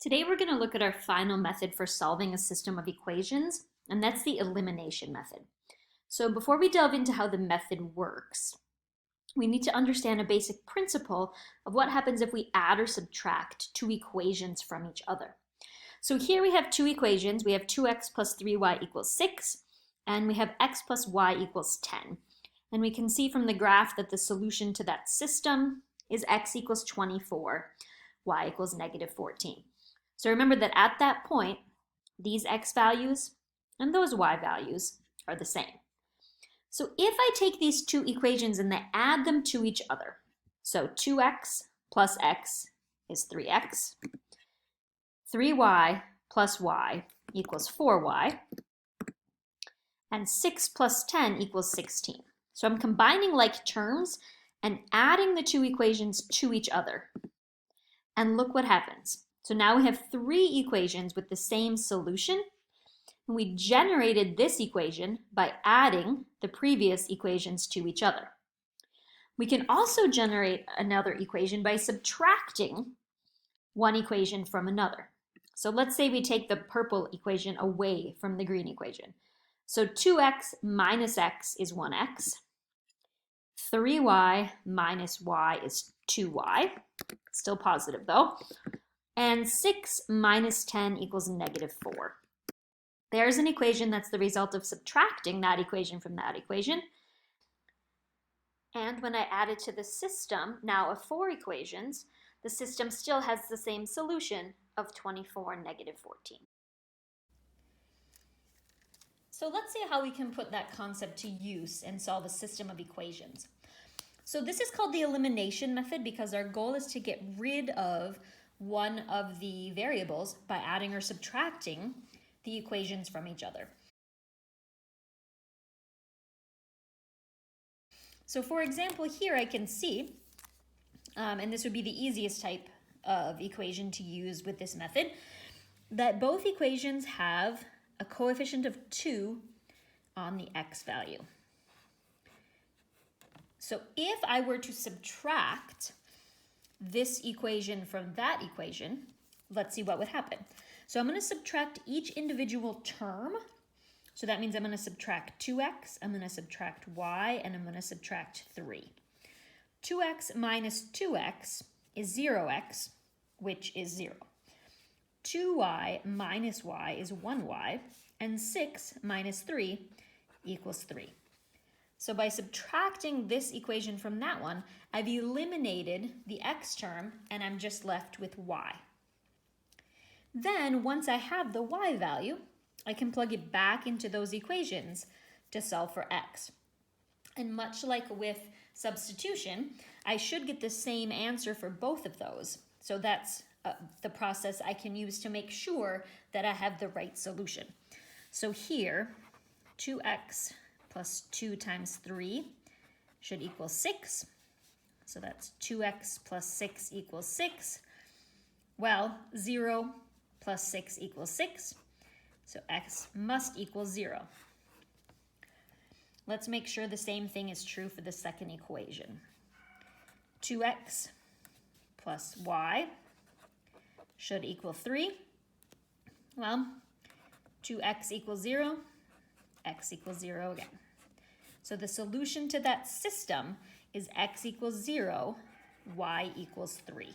Today we're going to look at our final method for solving a system of equations, and that's the elimination method. So before we delve into how the method works, we need to understand a basic principle of what happens if we add or subtract two equations from each other. So here we have two equations. We have 2x plus 3y equals 6, and we have x plus y equals 10. And we can see from the graph that the solution to that system is x equals 24, y equals negative 14. So remember that at that point, these x values and those y values are the same. So if I take these two equations and I add them to each other, so 2x plus x is 3x, 3y plus y equals 4y, and 6 plus 10 equals 16. So I'm combining like terms and adding the two equations to each other. And look what happens. So now we have three equations with the same solution. And we generated this equation by adding the previous equations to each other. We can also generate another equation by subtracting one equation from another. So let's say we take the purple equation away from the green equation. So 2x minus x is 1x. 3y minus y is 2y. Still positive though. And 6 minus 10 equals negative 4. There's an equation that's the result of subtracting that equation from that equation. And when I add it to the system, now of 4 equations, the system still has the same solution of 24 and negative 14. So let's see how we can put that concept to use and solve a system of equations. So this is called the elimination method because our goal is to get rid of one of the variables by adding or subtracting the equations from each other. So for example, here I can see, and this would be the easiest type of equation to use with this method, that both equations have a coefficient of 2 on the x value. So if I were to subtract this equation from that equation, let's see what would happen. So I'm going to subtract each individual term. So that means I'm going to subtract 2x, I'm going to subtract y, and I'm going to subtract 3. 2x minus 2x is 0x, which is 0. 2y minus y is 1y, and 6 minus 3 equals 3. So by subtracting this equation from that one, I've eliminated the x term and I'm just left with y. Then once I have the y value, I can plug it back into those equations to solve for x. And much like with substitution, I should get the same answer for both of those. So that's the process I can use to make sure that I have the right solution. So here, 2x plus 2 times 3 should equal 6. So that's 2x plus 6 equals 6. Well, 0 plus 6 equals 6. So x must equal 0. Let's make sure the same thing is true for the second equation. 2x plus y should equal 3. Well, 2x equals 0, x equals 0 again. So the solution to that system is x equals 0, y equals 3.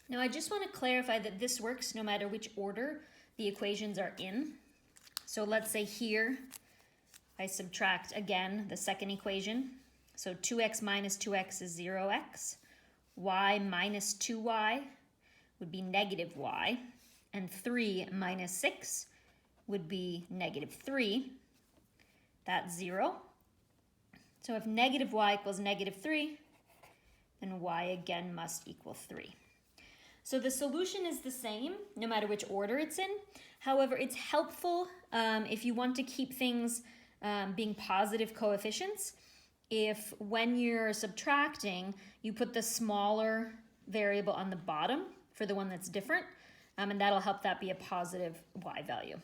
Now I just want to clarify that this works no matter which order the equations are in. So let's say here I subtract again the second equation. So 2x minus 2x is 0x. Y minus 2y would be negative y. And 3 minus 6 would be negative 3. That's 0. So if negative y equals negative 3, then y again must equal 3. So the solution is the same no matter which order it's in. However, it's helpful if you want to keep things being positive coefficients. If when you're subtracting, you put the smaller variable on the bottom for the one that's different, and that'll help that be a positive y value.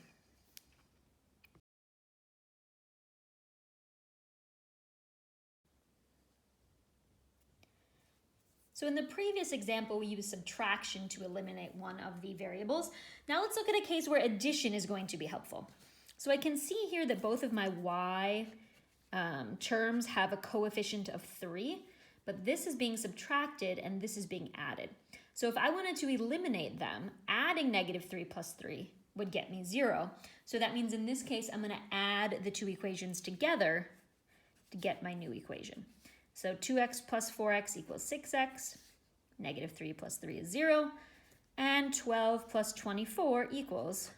So in the previous example, we used subtraction to eliminate one of the variables. Now let's look at a case where addition is going to be helpful. So I can see here that both of my y terms have a coefficient of 3, but this is being subtracted and this is being added. So if I wanted to eliminate them, adding -3 plus 3 would get me 0. So that means in this case, I'm going to add the two equations together to get my new equation. So 2x plus 4x equals 6x, -3 plus 3 is 0, and 12 plus 24 equals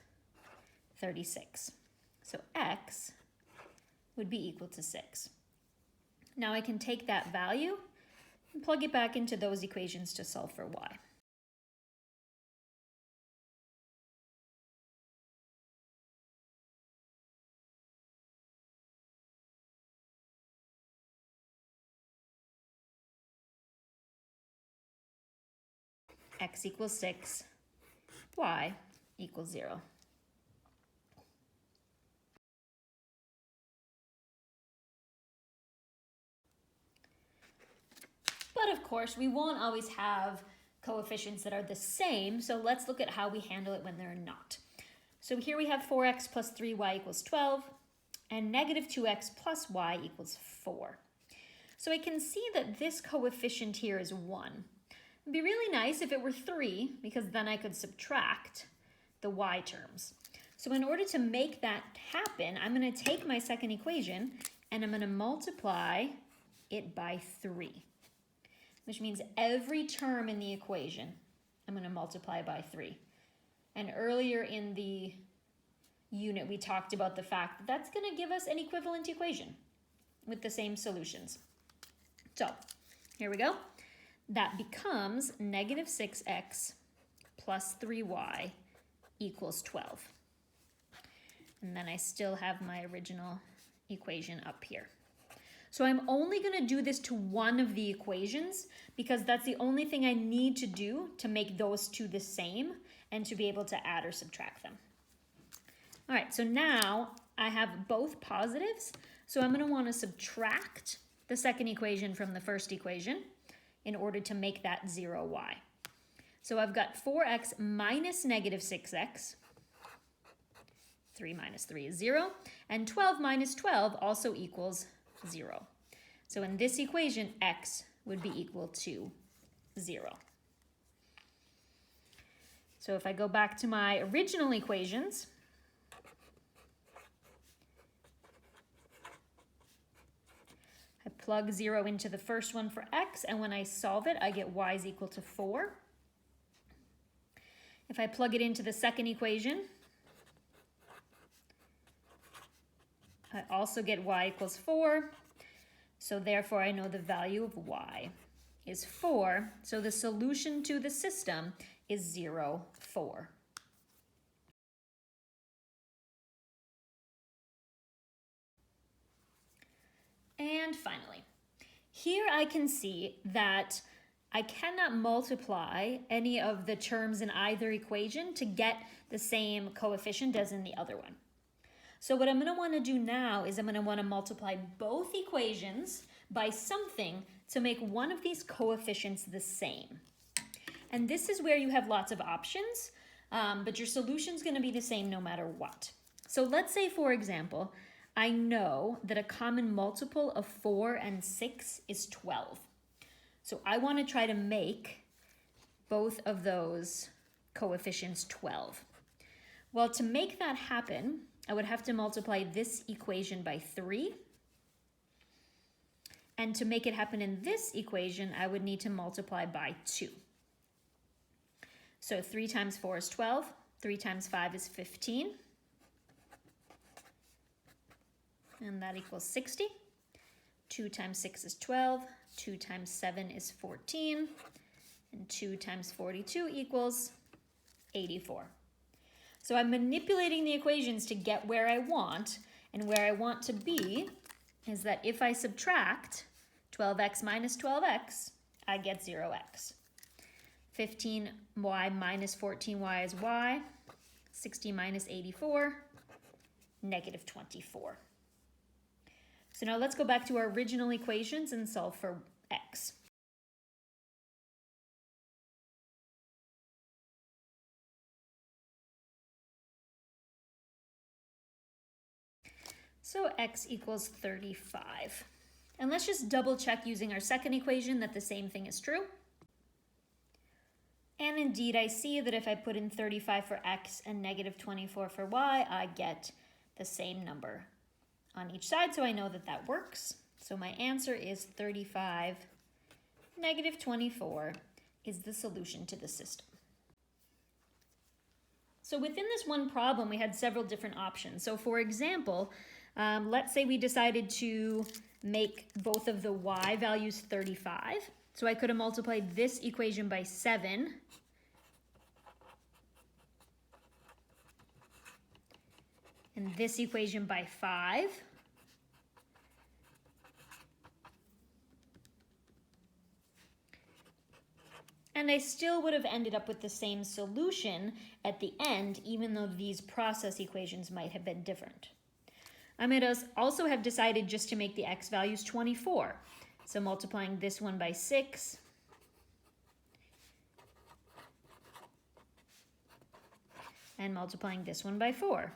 36. So x would be equal to 6. Now I can take that value and plug it back into those equations to solve for y. X equals 6, y equals 0. But of course, we won't always have coefficients that are the same, so let's look at how we handle it when they're not. So here we have 4x plus 3y equals 12, and -2x plus y equals 4. So I can see that this coefficient here is 1. It'd be really nice if it were 3, because then I could subtract the y terms. So in order to make that happen, I'm going to take my second equation and I'm going to multiply it by 3, which means every term in the equation I'm going to multiply by 3. And earlier in the unit, we talked about the fact that that's going to give us an equivalent equation with the same solutions. So here we go. That becomes -6x plus 3y equals 12. And then I still have my original equation up here. So I'm only going to do this to one of the equations because that's the only thing I need to do to make those two the same and to be able to add or subtract them. All right, so now I have both positives. So I'm going to want to subtract the second equation from the first equation in order to make that 0y. So I've got 4x minus -6x. 3 minus 3 is 0. And 12 minus 12 also equals 0. So in this equation, x would be equal to 0. So if I go back to my original equations, I plug 0 into the first one for x, and when I solve it, I get y is equal to 4. If I plug it into the second equation, I also get y equals 4. So therefore, I know the value of y is 4. So the solution to the system is 0, 4. And finally, here I can see that I cannot multiply any of the terms in either equation to get the same coefficient as in the other one. So what I'm going to want to do now is I'm going to want to multiply both equations by something to make one of these coefficients the same. And this is where you have lots of options, but your solution is going to be the same no matter what. So let's say, for example, I know that a common multiple of 4 and 6 is 12. So I want to try to make both of those coefficients 12. Well, to make that happen, I would have to multiply this equation by 3. And to make it happen in this equation, I would need to multiply by 2. So 3 times 4 is 12. 3 times 5 is 15. And that equals 60. 2 times 6 is 12. 2 times 7 is 14. And 2 times 42 equals 84. So I'm manipulating the equations to get where I want, and where I want to be is that if I subtract 12x minus 12x, I get 0x. 15y minus 14y is y. 60 minus 84, -24. So now let's go back to our original equations and solve for x. So x equals 35. And let's just double check using our second equation that the same thing is true. And indeed, I see that if I put in 35 for x and negative 24 for y, I get the same number on each side, so I know that that works. So my answer is 35, negative 24 is the solution to the system. So within this one problem, we had several different options. So for example, let's say we decided to make both of the y values 35. So I could have multiplied this equation by 7 and this equation by 5. And I still would have ended up with the same solution at the end, even though these process equations might have been different. I might also have decided just to make the x values 24. So multiplying this one by 6 and multiplying this one by 4.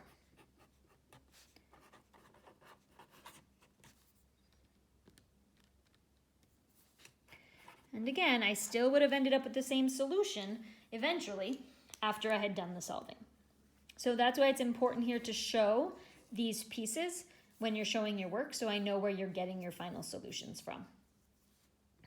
And again, I still would have ended up with the same solution eventually after I had done the solving. So that's why it's important here to show these pieces when you're showing your work so I know where you're getting your final solutions from.